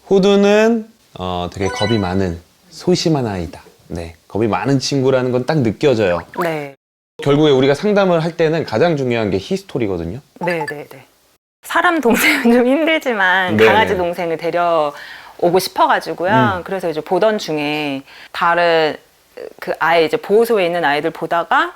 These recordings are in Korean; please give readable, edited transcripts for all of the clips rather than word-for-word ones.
호두는 되게 겁이 많은 소심한 아이다. 네, 겁이 많은 친구라는 건 딱 느껴져요. 네. 결국에 우리가 상담을 할 때는 가장 중요한 게 히스토리거든요. 네네네. 사람 동생은 좀 힘들지만 네네. 강아지 동생을 데려오고 싶어가지고요. 그래서 이제 보던 중에 다른 그 아이 이제 보호소에 있는 아이들 보다가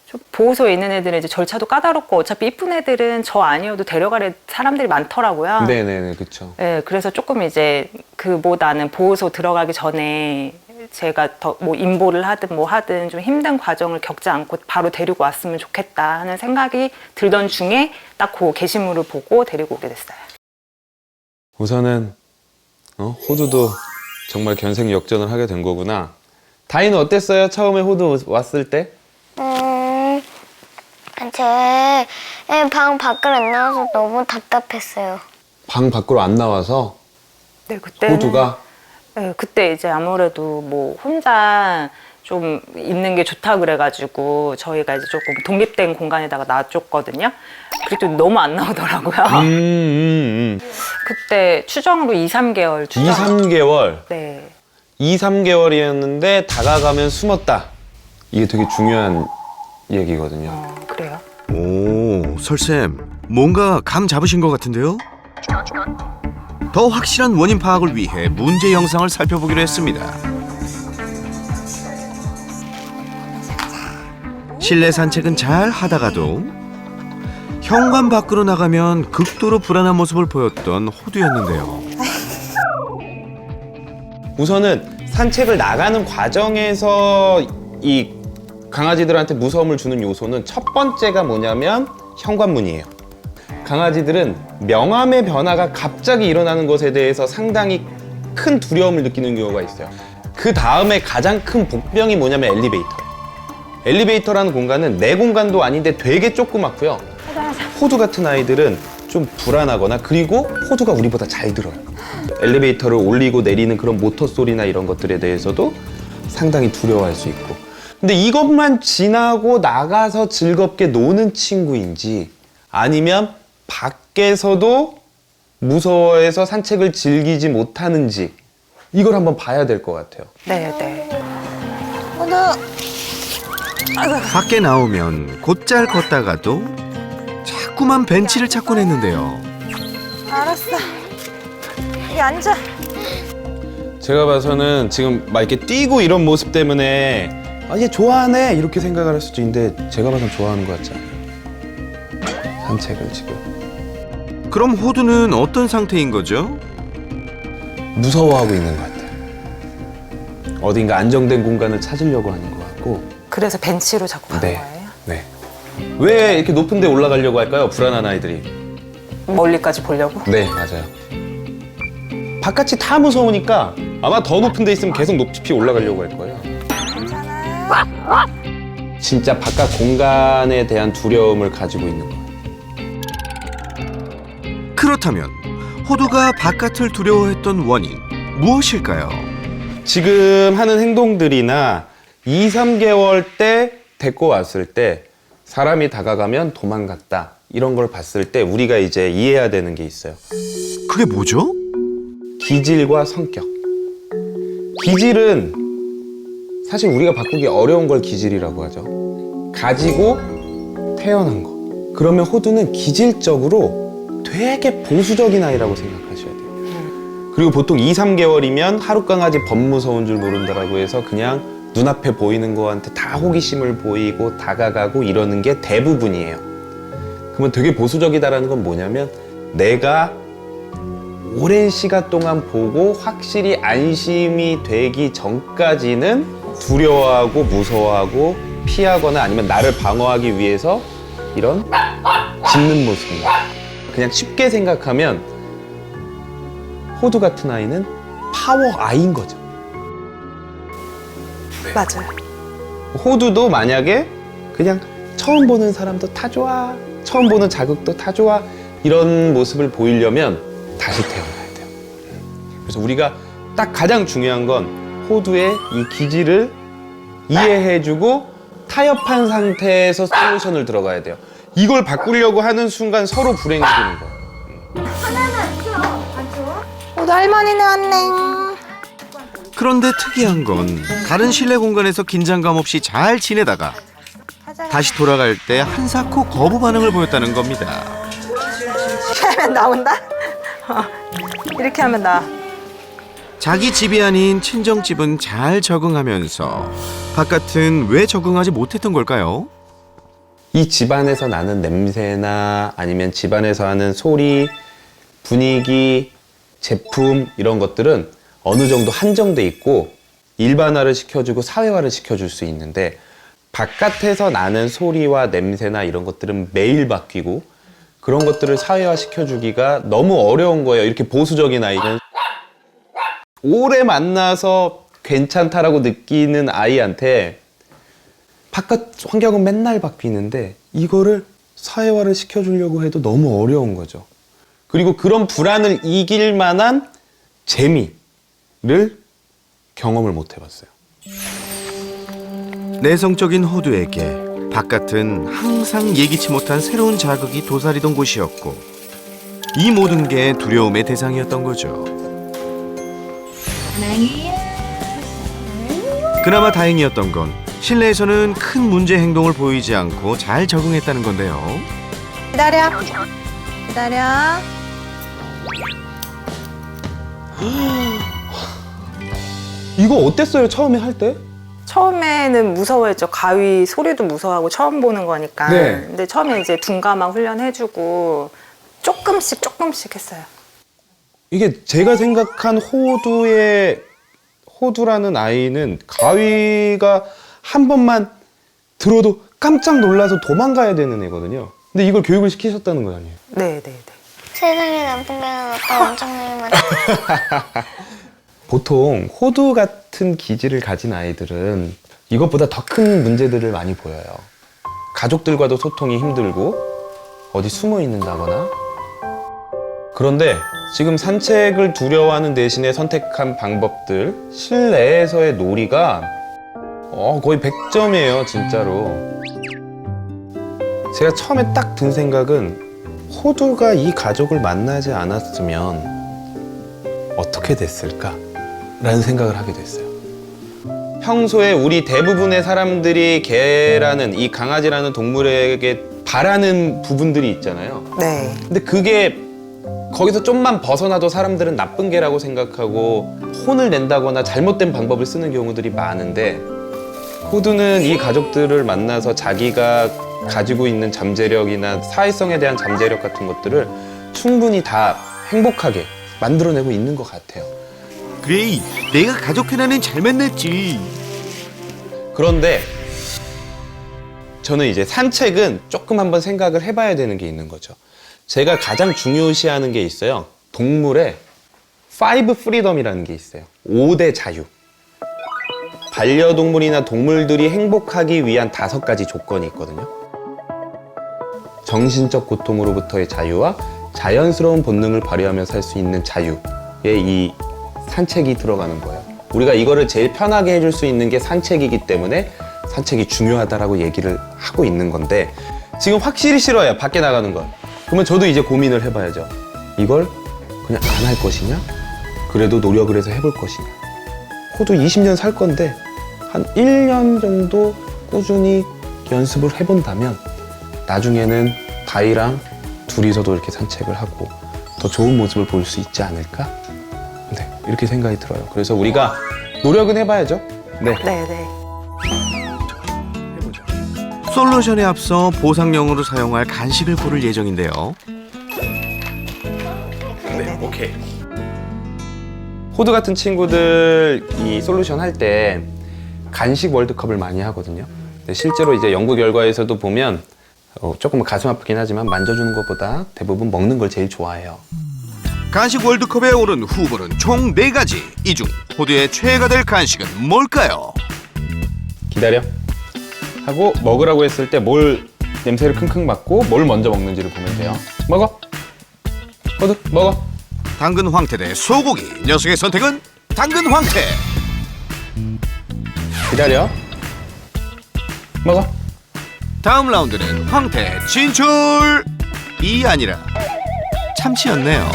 좀 보호소에 있는 애들은 이제 절차도 까다롭고 어차피 이쁜 애들은 저 아니어도 데려갈 사람들이 많더라고요. 네네네, 그쵸. 네, 그래서 조금 이제 그보다는 보호소 들어가기 전에 제가 더 뭐 인보를 하든 뭐 하든 좀 힘든 과정을 겪지 않고 바로 데리고 왔으면 좋겠다 하는 생각이 들던 중에 딱 그 게시물을 보고 데리고 오게 됐어요. 우선은 호두도 정말 견생 역전을 하게 된 거구나. 다이는 어땠어요? 처음에 호두 왔을 때? 제 방 밖을 안 나와서 너무 답답했어요. 방 밖으로 안 나와서 네, 그때는 호두가 네, 그때 이제 아무래도 뭐 혼자 좀 있는 게 좋다 그래가지고 저희가 이제 조금 독립된 공간에다가 놔줬거든요. 그래도 너무 안 나오더라고요. 그때 추정으로 2, 3개월 2, 3개월. 네. 2, 3개월이었는데 다가가면 숨었다. 이게 되게 중요한 얘기거든요. 그래요. 오, 설쌤, 뭔가 감 잡으신 것 같은데요? 더 확실한 원인 파악을 위해 문제 영상을 살펴보기로 했습니다. 실내 산책은 잘 하다가도 현관 밖으로 나가면 극도로 불안한 모습을 보였던 호두였는데요. 우선은 산책을 나가는 과정에서 이 강아지들한테 무서움을 주는 요소는 첫 번째가 뭐냐면 현관문이에요. 강아지들은 명암의 변화가 갑자기 일어나는 것에 대해서 상당히 큰 두려움을 느끼는 경우가 있어요. 그 다음에 가장 큰 복병이 뭐냐면 엘리베이터예요. 엘리베이터라는 공간은 내 공간도 아닌데 되게 조그맣고요. 호두 같은 아이들은 좀 불안하거나 그리고 호두가 우리보다 잘 들어요. 엘리베이터를 올리고 내리는 그런 모터 소리나 이런 것들에 대해서도 상당히 두려워할 수 있고. 근데 이것만 지나고 나가서 즐겁게 노는 친구인지 아니면 밖에서도 무서워해서 산책을 즐기지 못하는지 이걸 한번 봐야 될 것 같아요. 네, 네. 밖에 나오면 곧잘 걷다가도 자꾸만 벤치를 찾곤 했는데요. 알았어. 여기 앉아. 제가 봐서는 지금 막 이렇게 뛰고 이런 모습 때문에 얘 좋아하네 이렇게 생각을 할 수도 있는데 제가 봐선 좋아하는 것 같지 않아요. 산책을 지금 그럼 호두는 어떤 상태인 거죠? 무서워하고 있는 것 같아요. 어딘가 안정된 공간을 찾으려고 하는 것 같고. 그래서 벤치로 자꾸 가는 네. 거예요? 네. 왜 이렇게 높은 데 올라가려고 할까요? 불안한 아이들이. 멀리까지 보려고? 네, 맞아요. 바깥이 다 무서우니까 아마 더 높은 데 있으면 계속 높이 올라가려고 할 거예요. 진짜 바깥 공간에 대한 두려움을 가지고 있는 거예요. 그렇다면 호두가 바깥을 두려워했던 원인 무엇일까요? 지금 하는 행동들이나 2, 3개월 때 데리고 왔을 때 사람이 다가가면 도망갔다. 이런 걸 봤을 때 우리가 이제 이해해야 되는 게 있어요. 그게 뭐죠? 기질과 성격. 기질은 사실 우리가 바꾸기 어려운 걸 기질이라고 하죠. 가지고 태어난 거. 그러면 호두는 기질적으로 되게 보수적인 아이라고 생각하셔야 돼요. 그리고 보통 2, 3개월이면 하루 강아지 범 무서운 줄 모른다라고 해서 그냥 눈앞에 보이는 거한테 다 호기심을 보이고 다가가고 이러는 게 대부분이에요. 그러면 되게 보수적이다라는 건 뭐냐면 내가 오랜 시간 동안 보고 확실히 안심이 되기 전까지는 두려워하고 무서워하고 피하거나 아니면 나를 방어하기 위해서 이런 짖는 모습입니다. 그냥 쉽게 생각하면 호두 같은 아이는 파워 아이인 거죠. 맞아요. 호두도 만약에 그냥 처음 보는 사람도 다 좋아, 처음 보는 자극도 다 좋아 이런 모습을 보이려면 다시 태어나야 돼요. 그래서 우리가 딱 가장 중요한 건 호두의 이 기질을 이해해주고 타협한 상태에서 솔루션을 들어가야 돼요. 이걸 바꾸려고 하는 순간 서로 불행해지는 거예요. 하나만 줘. 호두 할머니네 왔네. 그런데 특이한 건 다른 실내 공간에서 긴장감 없이 잘 지내다가 다시 돌아갈 때 한사코 거부 반응을 보였다는 겁니다. 이렇게 하면 나온다? 이렇게 하면 나. 자기 집이 아닌 친정집은 잘 적응하면서 바깥은 왜 적응하지 못했던 걸까요? 이 집안에서 나는 냄새나 아니면 집안에서 하는 소리, 분위기, 제품 이런 것들은 어느 정도 한정돼 있고 일반화를 시켜주고 사회화를 시켜줄 수 있는데 바깥에서 나는 소리와 냄새나 이런 것들은 매일 바뀌고 그런 것들을 사회화 시켜주기가 너무 어려운 거예요. 이렇게 보수적인 아이는 오래 만나서 괜찮다라고 느끼는 아이한테 바깥 환경은 맨날 바뀌는데 이거를 사회화를 시켜주려고 해도 너무 어려운 거죠. 그리고 그런 불안을 이길 만한 재미를 경험을 못 해봤어요. 내성적인 호두에게 바깥은 항상 예기치 못한 새로운 자극이 도사리던 곳이었고 이 모든 게 두려움의 대상이었던 거죠. 그나마 다행이었던 건 실내에서는 큰 문제 행동을 보이지 않고 잘 적응했다는 건데요. 기다려. 기다려. 이거 어땠어요? 처음에 할 때? 처음에는 무서워했죠. 가위 소리도 무서워하고 처음 보는 거니까. 네. 근데 처음에 이제 둔감함 훈련해주고 조금씩 했어요. 이게 제가 생각한 호두라는 아이는 가위가 한 번만 들어도 깜짝 놀라서 도망가야 되는 애거든요. 근데 이걸 교육을 시키셨다는 거 아니에요? 네. 세상에 나쁜 게 나빠 엄청나게 많아. 보통 호두 같은 기질을 가진 아이들은 이것보다 더 큰 문제들을 많이 보여요. 가족들과도 소통이 힘들고 어디 숨어 있는다거나. 그런데 지금 산책을 두려워하는 대신에 선택한 방법들, 실내에서의 놀이가 거의 100점이에요, 진짜로. 제가 처음에 딱 든 생각은 호두가 이 가족을 만나지 않았으면 어떻게 됐을까? 라는 생각을 하게 됐어요. 평소에 우리 대부분의 사람들이 개라는 이 강아지라는 동물에게 바라는 부분들이 있잖아요. 네. 근데 그게 거기서 좀만 벗어나도 사람들은 나쁜 개라고 생각하고 혼을 낸다거나 잘못된 방법을 쓰는 경우들이 많은데 호두는 이 가족들을 만나서 자기가 가지고 있는 잠재력이나 사회성에 대한 잠재력 같은 것들을 충분히 다 행복하게 만들어내고 있는 것 같아요. 그래, 내가 가족 하나는 잘 만났지. 그런데 저는 이제 산책은 조금 한번 생각을 해봐야 되는 게 있는 거죠. 제가 가장 중요시하는 게 있어요. 동물의 5 프리덤이라는 게 있어요. 5대 자유. 반려동물이나 동물들이 행복하기 위한 5가지 조건이 있거든요. 정신적 고통으로부터의 자유와 자연스러운 본능을 발휘하며 살 수 있는 자유에 이 산책이 들어가는 거예요. 우리가 이거를 제일 편하게 해줄 수 있는 게 산책이기 때문에 산책이 중요하다라고 얘기를 하고 있는 건데 지금 확실히 싫어요, 밖에 나가는 걸. 그러면 저도 이제 고민을 해봐야죠. 이걸 그냥 안 할 것이냐? 그래도 노력을 해서 해볼 것이냐? 호두 20년 살 건데 한 1년 정도 꾸준히 연습을 해본다면 나중에는 다이랑 둘이서도 이렇게 산책을 하고 더 좋은 모습을 볼 수 있지 않을까? 네, 이렇게 생각이 들어요. 그래서 우리가 노력은 해봐야죠. 네. 네. 솔루션에 앞서 보상용으로 사용할 간식을 고를 예정인데요. 네, 오케이. 호두 같은 친구들 이 솔루션 할 때 간식 월드컵을 많이 하거든요. 근데 실제로 이제 연구 결과에서도 보면 조금 가슴 아프긴 하지만 만져주는 것보다 대부분 먹는 걸 제일 좋아해요. 간식 월드컵에 오른 후보는 총 4가지. 이 중 호두의 최애가 될 간식은 뭘까요? 기다려. 하고 먹으라고 했을 때 뭘 냄새를 킁킁 맡고 뭘 먼저 먹는지를 보면 돼요. 먹어. 호두 먹어. 당근 황태 대 소고기. 녀석의 선택은 당근 황태. 기다려. 먹어. 다음 라운드는 황태 진출이 아니라 참치였네요.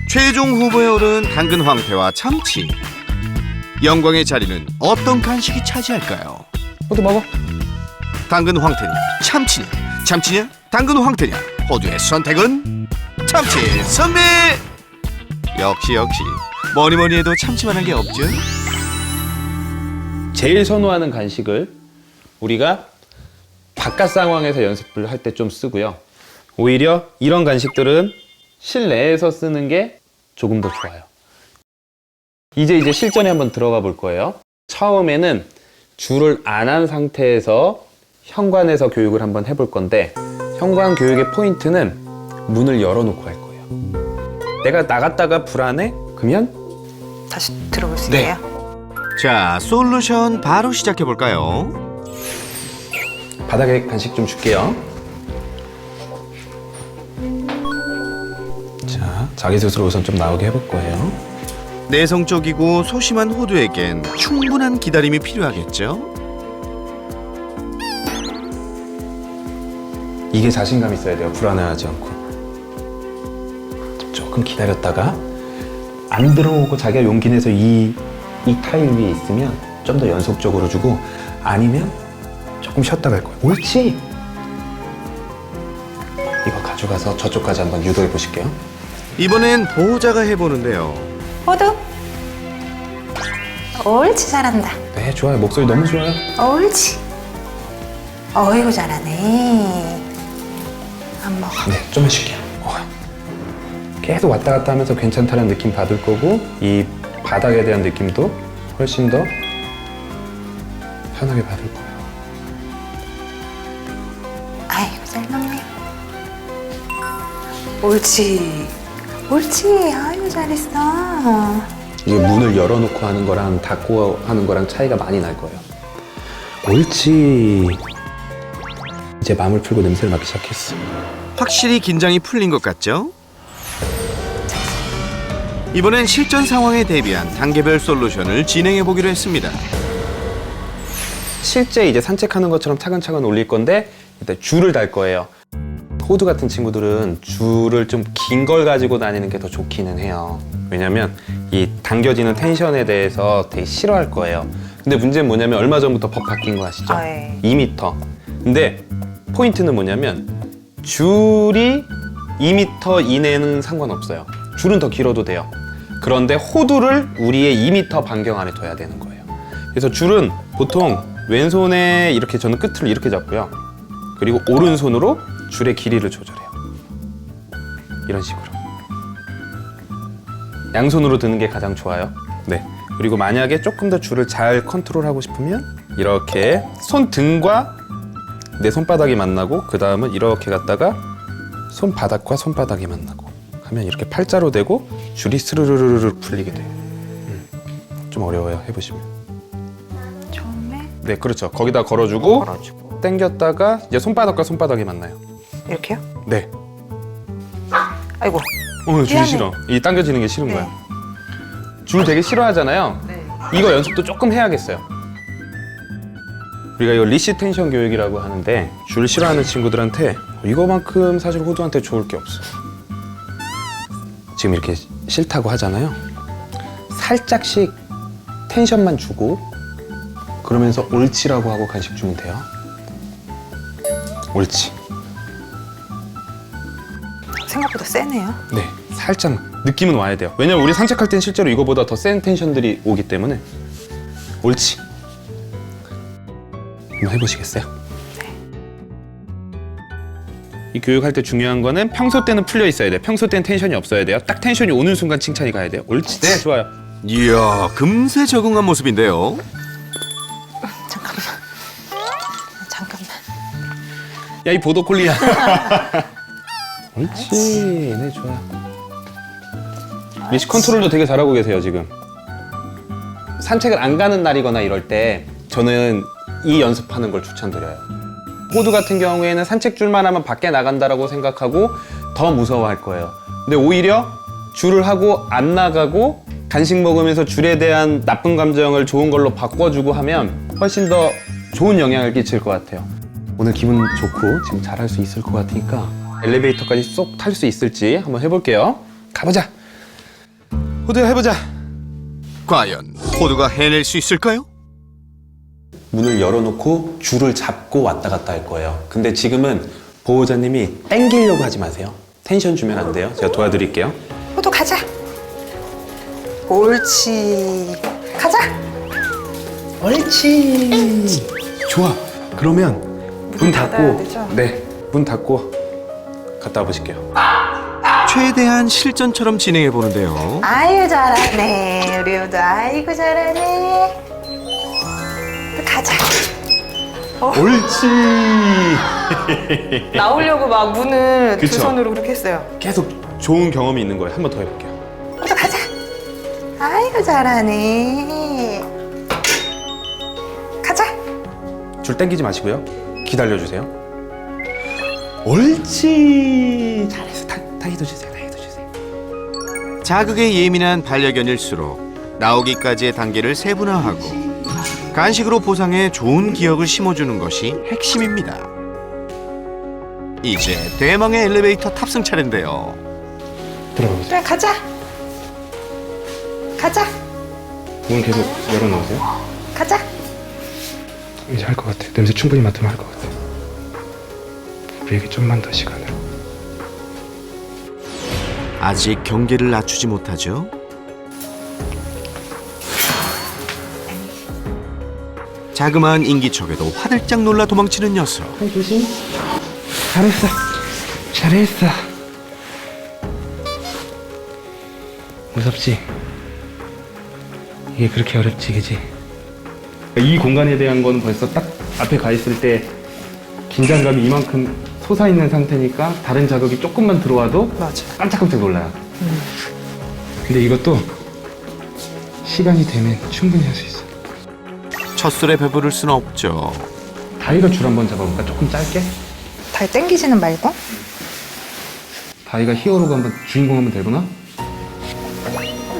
최종 후보에 오른 당근 황태와 참치. 영광의 자리는 어떤 간식이 차지할까요? 호두 먹어. 당근 황태냐 참치냐, 참치냐 당근 황태냐. 호두의 선택은 참치 선배. 역시 뭐니 해도 참치만한 게 없죠. 제일 선호하는 간식을 우리가 바깥 상황에서 연습을 할 때 좀 쓰고요. 오히려 이런 간식들은 실내에서 쓰는 게 조금 더 좋아요. 이제 실전에 한번 들어가 볼 거예요. 처음에는 줄을 안 한 상태에서 현관에서 교육을 한번 해볼 건데, 현관 교육의 포인트는 문을 열어놓고 할 거예요. 내가 나갔다가 불안해? 그러면 다시 들어볼 수 네. 있게요? 자, 솔루션 바로 시작해 볼까요? 바닥에 간식 좀 줄게요. 자, 자기 스스로 우선 좀 나오게 해볼 거예요. 내성적이고 소심한 호두에겐 충분한 기다림이 필요하겠죠? 이게 자신감 있어야 돼요. 불안해하지 않고. 조금 기다렸다가 안 들어오고 자기가 용기 내서 이 타일 위에 있으면 좀 더 연속적으로 주고, 아니면 조금 쉬었다 갈 거예요. 옳지! 이거 가져가서 저쪽까지 한번 유도해 보실게요. 이번엔 보호자가 해보는데요. 호두? 옳지, 잘한다. 네, 좋아요. 목소리 너무 좋아요. 옳지. 어이구, 잘하네. 안 먹어. 네, 좀만 쉴게요. 계속 왔다 갔다 하면서 괜찮다는 느낌 받을 거고, 이 바닥에 대한 느낌도 훨씬 더 편하게 받을 거예요. 아이고, 잘 먹네. 옳지. 옳지. 아이고, 잘했어. 이게 문을 열어놓고 하는 거랑 닫고 하는 거랑 차이가 많이 날 거예요. 옳지. 이제 마음을 풀고 냄새를 맡기 시작했어. 확실히 긴장이 풀린 것 같죠? 이번엔 실전 상황에 대비한 단계별 솔루션을 진행해 보기로 했습니다. 실제 이제 산책하는 것처럼 차근차근 올릴 건데, 일단 줄을 달 거예요. 호두 같은 친구들은 줄을 좀 긴 걸 가지고 다니는 게 더 좋기는 해요. 왜냐면 이 당겨지는 텐션에 대해서 되게 싫어할 거예요. 근데 문제는 뭐냐면 얼마 전부터 법 바뀐 거 아시죠? 예. 2m. 근데 포인트는 뭐냐면 줄이 2m 이내는 상관없어요. 줄은 더 길어도 돼요. 그런데 호두를 우리의 2m 반경 안에 둬야 되는 거예요. 그래서 줄은 보통 왼손에 이렇게, 저는 끝을 이렇게 잡고요. 그리고 오른손으로 줄의 길이를 조절해요. 이런 식으로. 양손으로 드는 게 가장 좋아요. 네. 그리고 만약에 조금 더 줄을 잘 컨트롤하고 싶으면 이렇게 손등과 내 손바닥이 만나고, 그 다음은 이렇게 갔다가 손바닥과 손바닥이 만나고 하면 이렇게 팔자로 되고 줄이 스르르르르 풀리게 돼요. 좀 어려워요. 해보시면. 처음에 네, 그렇죠. 거기다 걸어주고 걸어주고. 당겼다가 이제 손바닥과 손바닥이 만나요. 이렇게요? 네. 아이고. 줄 미안해. 싫어. 이 당겨지는 게 싫은 네. 거야. 줄 되게 싫어하잖아요. 네. 이거 연습도 조금 해야겠어요. 우리가 이거 리시 텐션 교육이라고 하는데, 줄 싫어하는 친구들한테 이거만큼 사실 호두한테 좋을 게 없어. 지금 이렇게 싫다고 하잖아요. 살짝씩 텐션만 주고, 그러면서 옳지라고 하고 간식 주면 돼요. 옳지. 생각보다 세네요. 네, 살짝 느낌은 와야 돼요. 왜냐면 우리 산책할 땐 실제로 이거보다 더 센 텐션들이 오기 때문에. 옳지. 한번 해보시겠어요? 네. 이 교육할 때 중요한 거는 평소 때는 풀려 있어야 돼요. 평소 때는 텐션이 없어야 돼요. 딱 텐션이 오는 순간 칭찬이 가야 돼요. 옳지. 네, 좋아요. 이야, 금세 적응한 모습인데요. 잠깐만. 야, 이 보더콜리야. 옳지. 네, 좋아요. 리시 컨트롤도 되게 잘하고 계세요, 지금. 산책을 안 가는 날이거나 이럴 때 저는 이 연습하는 걸 추천드려요. 호두 같은 경우에는 산책줄만 하면 밖에 나간다라고 생각하고 더 무서워할 거예요. 근데 오히려 줄을 하고 안 나가고 간식 먹으면서 줄에 대한 나쁜 감정을 좋은 걸로 바꿔주고 하면 훨씬 더 좋은 영향을 끼칠 것 같아요. 오늘 기분 좋고 지금 잘할 수 있을 것 같으니까 엘리베이터까지 쏙 탈 수 있을지 한번 해볼게요. 가보자. 호두야, 해보자. 과연 호두가 해낼 수 있을까요? 문을 열어놓고 줄을 잡고 왔다 갔다 할 거예요. 근데 지금은 보호자님이 땡기려고 하지 마세요. 텐션 주면 안 돼요. 제가 도와드릴게요. 호두 가자. 옳지. 가자. 옳지. 좋아. 그러면 문 닫아야 닫고 되죠? 네, 문 닫고 갔다 와보실게요. 최대한 실전처럼 진행해 보는데요. 아유 잘하네. 우리 호두 아이고 잘하네. 가자. 옳지. 나오려고 막 문을 그쵸? 두 손으로 그렇게 했어요. 계속 좋은 경험이 있는 거예요. 한 번 더 해볼게요. 호두 가자. 아이고 잘하네. 가자. 줄 땡기지 마시고요. 기다려주세요. 옳지. 잘했어. 다이도 주세요. 다이도 주세요. 자극에 예민한 반려견일수록 나오기까지의 단계를 세분화하고 간식으로 보상해 좋은 기억을 심어주는 것이 핵심입니다. 이제 대망의 엘리베이터 탑승 차례인데요. 들어가보세요. 그래 가자. 가자. 문 계속 열어놓으세요. 가자. 이제 할 것 같아. 냄새 충분히 맡으면 할 것 같아. 우리에게 좀만 더 시간을. 아직 경계를 낮추지 못하죠. 자그마한 인기척에도 화들짝 놀라 도망치는 녀석. 조심. 잘했어. 잘했어. 무섭지? 이게 그렇게 어렵지, 그지? 이 공간에 대한 건 벌써 딱 앞에 가 있을 때 긴장감이 이만큼 솟아있는 상태니까 다른 자극이 조금만 들어와도 맞아. 깜짝깜짝 놀라요. 근데 이것도 시간이 되면 충분히 할 수 있어. 첫술에 배부를 수는 없죠. 다이가 줄 한번 잡아볼까? 조금 짧게? 다리 땡기지는 말고. 다이가 히어로가 한번 주인공 한번 되구나?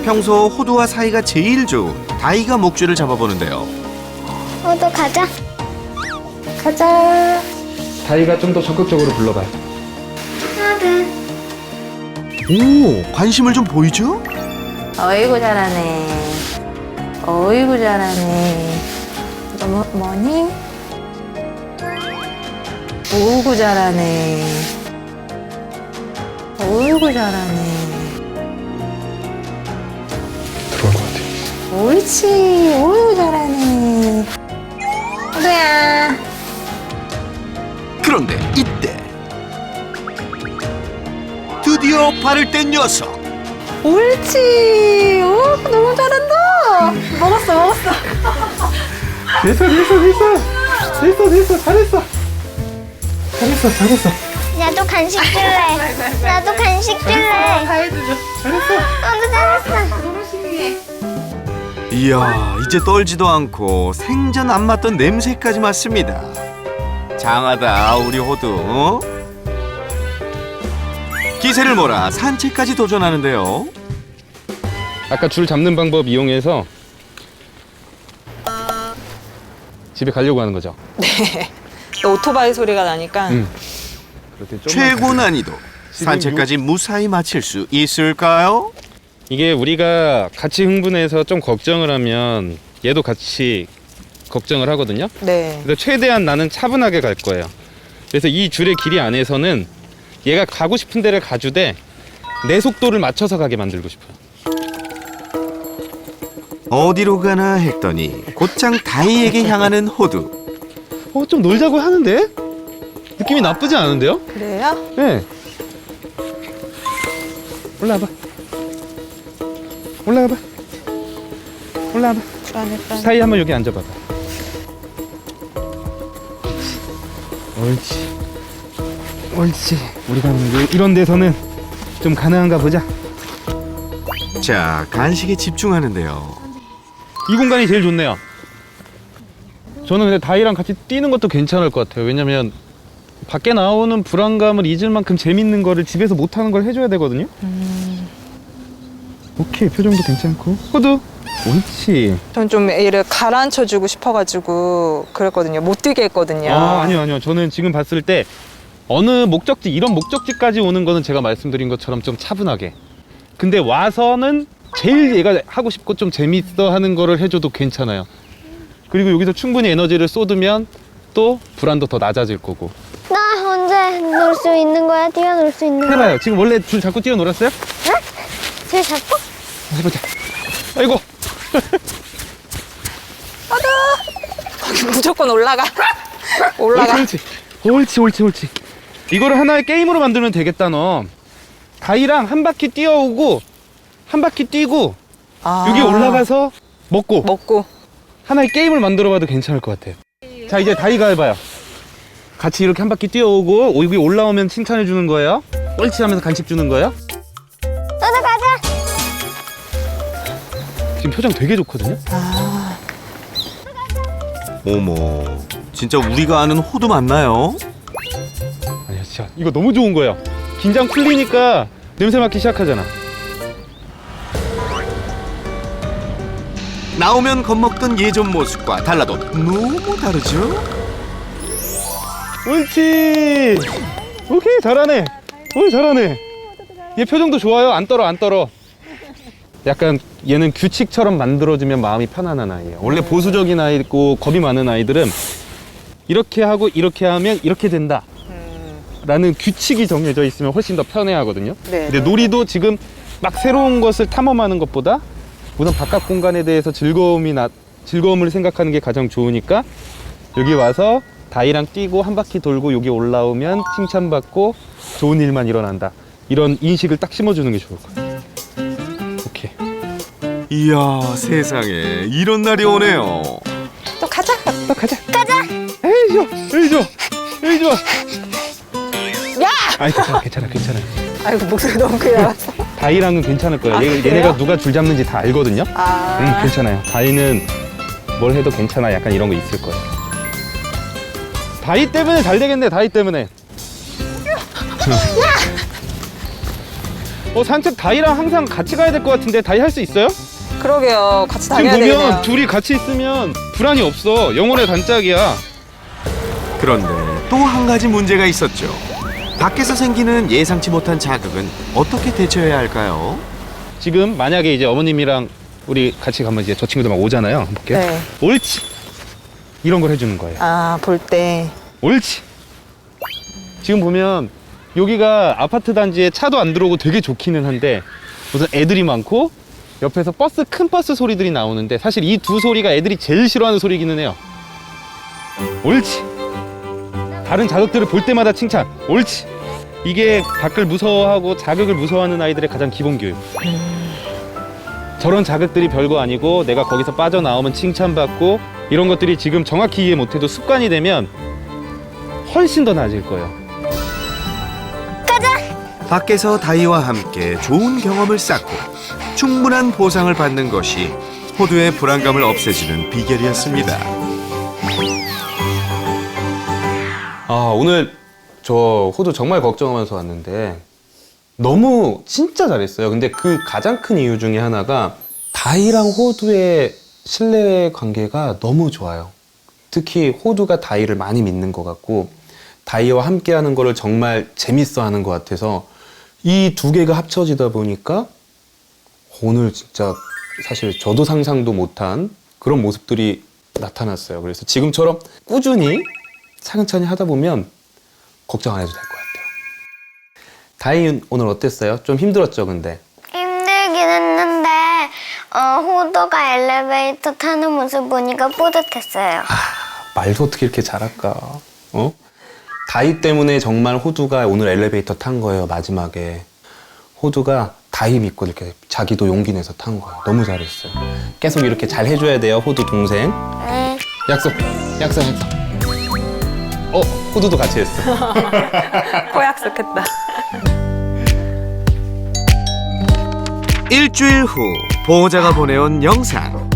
평소 호두와 사이가 제일 좋은 다이가 목줄을 잡아보는데요. 호두 가자. 가자. 다이가 좀 더 적극적으로 불러봐요. 호두. 오, 관심을 좀 보이죠? 어이구 잘하네. 어이구 잘하네. 너 뭐니? 어이구 잘하네. 어이구 잘하네. 들어올 것 같아. 옳지. 어이구 잘하네. 호두야. 그런데 이때 드디어 발을 뗀 녀석. 옳지. 오, 너무 잘한다. 먹었어. 됐어. 잘했어. 나도 간식 줄래. 나도 간식 줄래. 다 해주죠. 호두 잘했어. 이야, 이제 떨지도 않고 생전 안 맡던 냄새까지 맡습니다. 장하다 우리 호두. 기세를 몰아 산책까지 도전하는데요. 아까 줄 잡는 방법 이용해서 집에 가려고 하는 거죠. 또 오토바이 소리가 나니까 그럴 때 좀만 최고 가요. 난이도. 산책까지 무사히 마칠 수 있을까요? 이게 우리가 같이 흥분해서 좀 걱정을 하면 얘도 같이 걱정을 하거든요. 네. 그래서 최대한 나는 차분하게 갈 거예요. 그래서 이 줄의 길이 안에서는 얘가 가고 싶은 데를 가주되 내 속도를 맞춰서 가게 만들고 싶어요. 어디로 가나 했더니 곧장 다이에게 향하는 호두. 좀 놀자고 하는데? 느낌이 나쁘지 않은데요? 그래요? 네. 올라와봐. 불안해. 사이 한번 여기 앉아봐봐. 옳지. 우리가 이런 데서는 좀 가능한가 보자. 자, 간식에 집중하는데요. 이 공간이 제일 좋네요. 저는 근데 다이랑 같이 뛰는 것도 괜찮을 것 같아요. 왜냐면 밖에 나오는 불안감을 잊을 만큼 재밌는 거를 집에서 못하는 걸 해줘야 되거든요. 오케이, 표정도 괜찮고. 호두. 옳지. 전 좀 얘를 가라앉혀주고 싶어가지고 그랬거든요. 못 뛰게 했거든요. 아니요. 저는 지금 봤을 때 어느 목적지, 이런 목적지까지 오는 거는 제가 말씀드린 것처럼 좀 차분하게. 근데 와서는 제일 얘가 하고 싶고 좀 재밌어 하는 거를 해줘도 괜찮아요. 그리고 여기서 충분히 에너지를 쏟으면 또 불안도 더 낮아질 거고. 나 언제 놀 수 있는 거야? 뛰어놀 수 있는 거야? 해봐요. 지금 원래 줄 잡고 뛰어놀았어요? 줄 잡고? 해보자. 아이고. 무조건 올라가. 옳지, 옳지. 옳지, 옳지. 이거를 하나의 게임으로 만들면 되겠다, 너. 다이랑 한 바퀴 뛰어오고, 한 바퀴 뛰고, 여기 올라가서 먹고. 하나의 게임을 만들어봐도 괜찮을 것 같아요. 자, 이제 다이가 해봐요. 같이 이렇게 한 바퀴 뛰어오고, 여기 올라오면 칭찬해주는 거예요. 옳지 하면서 간식 주는 거예요. 너도 가자. 지금 표정 되게 좋거든요. 어머, 진짜 우리가 아는 호두 맞나요? 아니야, 진짜 이거 너무 좋은 거예요. 긴장 풀리니까 냄새 맡기 시작하잖아. 나오면 겁먹던 예전 모습과 달라도 너무 다르죠? 옳지. 오케이, 잘하네. 오, 잘하네. 얘 표정도 좋아요. 안 떨어. 약간 얘는 규칙처럼 만들어주면 마음이 편안한 아이예요. 원래 보수적인 아이고 겁이 많은 아이들은 이렇게 하고 이렇게 하면 이렇게 된다 라는 규칙이 정해져 있으면 훨씬 더 편해하거든요. 근데 놀이도 지금 막 새로운 것을 탐험하는 것보다 우선 바깥 공간에 대해서 즐거움을 생각하는 게 가장 좋으니까 여기 와서 다이랑 뛰고 한 바퀴 돌고 여기 올라오면 칭찬받고 좋은 일만 일어난다, 이런 인식을 딱 심어주는 게 좋을 거예요. 오케이. 이야, 세상에 이런 날이 오네요. 또 가자. 에이 좋아. 야! 아이, 괜찮아. 아이고, 목소리 너무 크게 나왔어. 다이랑은 괜찮을 거예요. 그래요? 얘네가 누가 줄 잡는지 다 알거든요. 아. 괜찮아요. 다이는 뭘 해도 괜찮아. 약간 이런 거 있을 거예요. 다이 때문에 잘 되겠네. 다이 때문에. 산책 다이랑 항상 같이 가야 될 것 같은데 다이 할 수 있어요? 그러게요. 같이 지금 다녀야 보면 되겠네요. 둘이 같이 있으면 불안이 없어. 영혼의 단짝이야. 그런데 또 한 가지 문제가 있었죠. 밖에서 생기는 예상치 못한 자극은 어떻게 대처해야 할까요? 지금 만약에 이제 어머님이랑 우리 같이 가면 이제 저 친구들 막 오잖아요. 한번 볼게요. 네. 옳지. 이런 걸 해주는 거예요. 아, 볼 때. 옳지. 지금 보면 여기가 아파트 단지에 차도 안 들어오고 되게 좋기는 한데 우선 애들이 많고 옆에서 큰 버스 소리들이 나오는데 사실 이 두 소리가 애들이 제일 싫어하는 소리기는 해요. 옳지. 다른 자극들을 볼 때마다 칭찬. 옳지. 이게 밖을 무서워하고 자극을 무서워하는 아이들의 가장 기본 교육. 저런 자극들이 별거 아니고 내가 거기서 빠져나오면 칭찬받고 이런 것들이 지금 정확히 이해 못해도 습관이 되면 훨씬 더 나아질 거예요. 밖에서 다이와 함께 좋은 경험을 쌓고 충분한 보상을 받는 것이 호두의 불안감을 없애주는 비결이었습니다. 오늘 저 호두 정말 걱정하면서 왔는데 너무 진짜 잘했어요. 근데 그 가장 큰 이유 중에 하나가 다이랑 호두의 신뢰 관계가 너무 좋아요. 특히 호두가 다이를 많이 믿는 것 같고 다이와 함께 하는 거를 정말 재밌어 하는 것 같아서 이 두 개가 합쳐지다 보니까 오늘 진짜 사실 저도 상상도 못한 그런 모습들이 나타났어요. 그래서 지금처럼 꾸준히 차근차근히 하다 보면 걱정 안 해도 될 것 같아요. 다이 오늘 어땠어요? 좀 힘들었죠, 근데? 힘들긴 했는데 호두가 엘리베이터 타는 모습 보니까 뿌듯했어요. 말도 어떻게 이렇게 잘할까? 다이 때문에 정말 호두가 오늘 엘리베이터 탄 거예요, 마지막에. 호두가 다이 믿고 이렇게 자기도 용기 내서 탄 거예요. 너무 잘했어요. 계속 이렇게 잘 해줘야 돼요, 호두 동생. 네. 약속. 호두도 같이 했어. 코 약속했다. 일주일 후 보호자가 보내온 영상.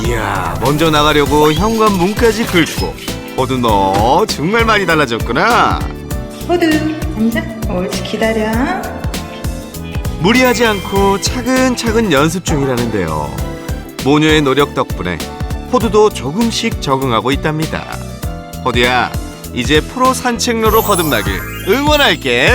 이야, 먼저 나가려고 현관문까지 긁고 호두 너 정말 많이 달라졌구나. 호두, 앉아. 옳지, 기다려. 무리하지 않고 차근차근 연습 중이라는데요. 모녀의 노력 덕분에 호두도 조금씩 적응하고 있답니다. 호두야, 이제 프로 산책로로 거듭나길 응원할게.